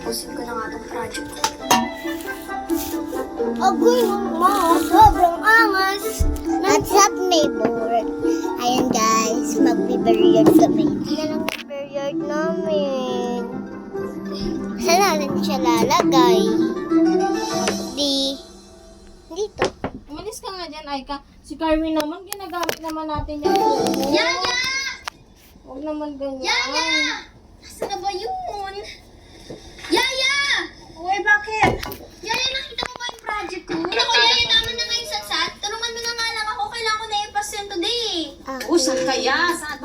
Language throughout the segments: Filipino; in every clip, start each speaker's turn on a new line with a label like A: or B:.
A: Tatapusin ko na nga itong project.
B: Agoy naman, sobrang angas. What's up, neighbor? Ayan guys, magbe-period kami. Hindi na lang yung period namin. Saan natin siya lalagay? Dito.
C: Umalis ka nga dyan, Aika. Si Carmen naman, ginagamit naman natin yan.
A: Yaya!
C: Huwag naman ganyan.
A: Yaya! Nasaan na ba yun? Yaya!
C: Uy, bakit?
A: Yaya, nakita mo ba yung project ko? Naku, Yaya, naman na ngayon satsat. Tulungan mo na nga lang ako. Kailangan ko na i-pass yun today.
D: Saan kaya? Saan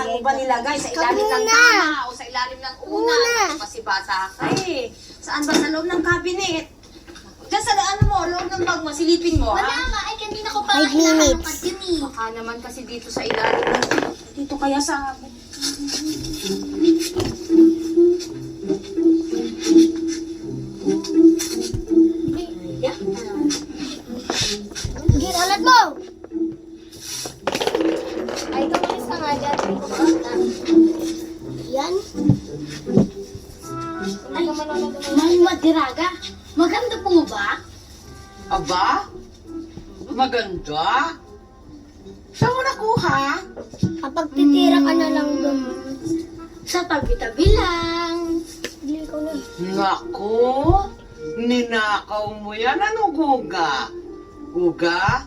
D: mo ba nilagay? Sa ilalim ng kama o sa ilalim ng una? Kasi bata ka eh. Saan ba? Sa loob ng cabinet? Diyan sa ano mo, loob ng bag mo, silipin mo,
A: Wala
D: ha?
A: nga, ay kanina ko pa
B: 5 minutes.
A: yun eh.
D: Baka naman kasi dito sa ilalim ng... Dito kaya sa...
B: Ginalat mo!
C: Aika, umalis ka nga dyan. Hindi ko makita.
B: Yan.
C: Hindi ka manonood ng
A: Mahal Madiraga, maganda po ba?
E: Aba? Maganda? Saan mo nakuha?
B: Kapag titira ka na lang doon.
A: Sa tabi-tabi lang.
B: Bili ko na.
E: Naku, ninakaw mo yan. Ano, Guga? Guga?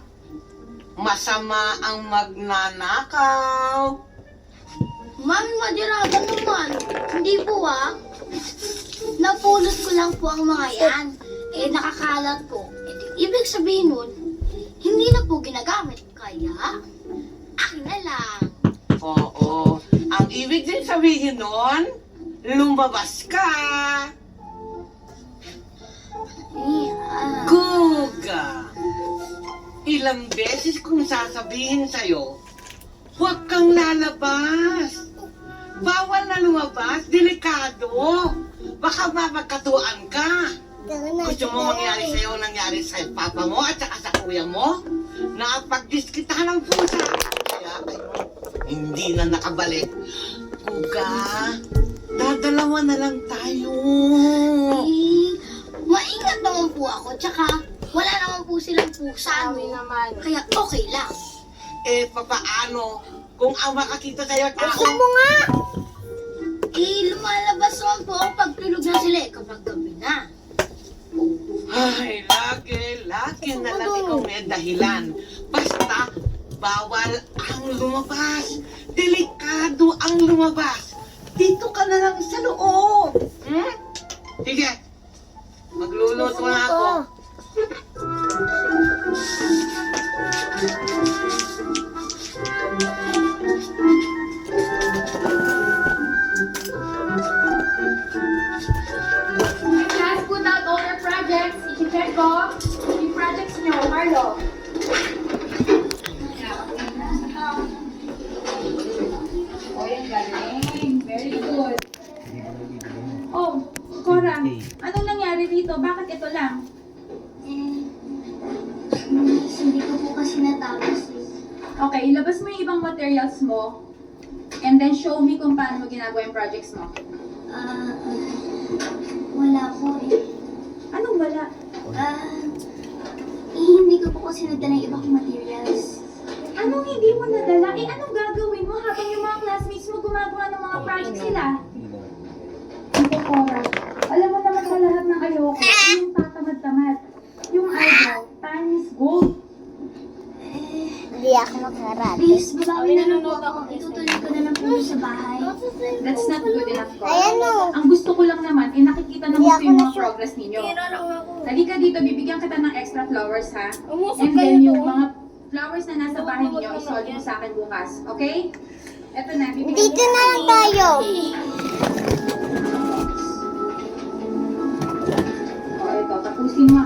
E: Masama ang magnanakaw.
A: Mami Madiraga naman, hindi po ah. Napulot ko lang po ang mga yan. Eh, nakakalat po. Ibig sabihin nun, hindi na po ginagamit. Kaya, akin na lang.
E: Oo. Ang ibig din sabihin nun, lumabas ka. Guga, ilang beses kong sasabihin sa'yo, huwag kang lalabas. Bawal na lumabas, delikado. Baka mapagkatuan ka. Gusto mo mangyari sa'yo, nangyari sa papa mo at saka sa kuya mo? Nakapagdiskitahan ng pusa. Kaya ayun, hindi na nakabalik. Kuga, dadalawa na lang tayo.
A: Eh, maingat naman po ako. Tsaka, wala naman po silang pusa.
C: Sabi
A: No?
C: naman.
A: Kaya okay lang.
E: Eh, papaano kung ang makakita sa'yo tao?
B: mo nga!
A: Eh, lumalabas naman po ako pag tulog na sila eh, kapag gabi na.
E: Ay, lagi na lang ikaw may dahilan. Basta, bawal ang lumabas. Delikado ang lumabas. Dito ka na lang sa loob. Hmm? Sige, magluluto na ako.
C: My class put out all your projects. I-check ko. Yung projects nyo, Marlo. Oh, yan galing. Very good. Oh, Cora, anong nangyari dito? Bakit ito lang?
A: Hindi ko po kasi natapos eh.
C: Okay, ilabas mo yung ibang materials mo. And then show me kung paano mo ginagawa yung projects mo.
A: Wala po eh.
C: Anong wala?
A: Hindi ko po kasi nadala yung ibang materials.
C: Anong hindi mo nadala? Eh, anong gagawin mo habang yung mga classmates mo gumagawa ng mga projects nila? Ito, Cora. Alam mo naman sa lahat ng ayoko, yung tatamad-tamad. Yung eyebrow, time is gold.
B: Hindi ako makarate.
A: Please, babawi na lang po ako. Itutuloy ko na lang po sa bahay.
C: That's not good enough, Cora.
B: Ayan o.
C: Ang gusto ko lang naman, eh nakikita na
B: Hindi
C: gusto
B: ako
C: yung mga
B: na-shoot.
C: progress ninyo.
A: lang ako.
C: Halika dito, bibigyan kita ng extra flowers, ha?
A: Umusap
C: And
A: kayo
C: then yung
A: doon.
C: mga flowers na nasa bahay ninyo, isolve mo sa akin bukas. Okay? Eto na, bibigyan
B: Dito na lang tayo.
C: O, ito, tapusin mo,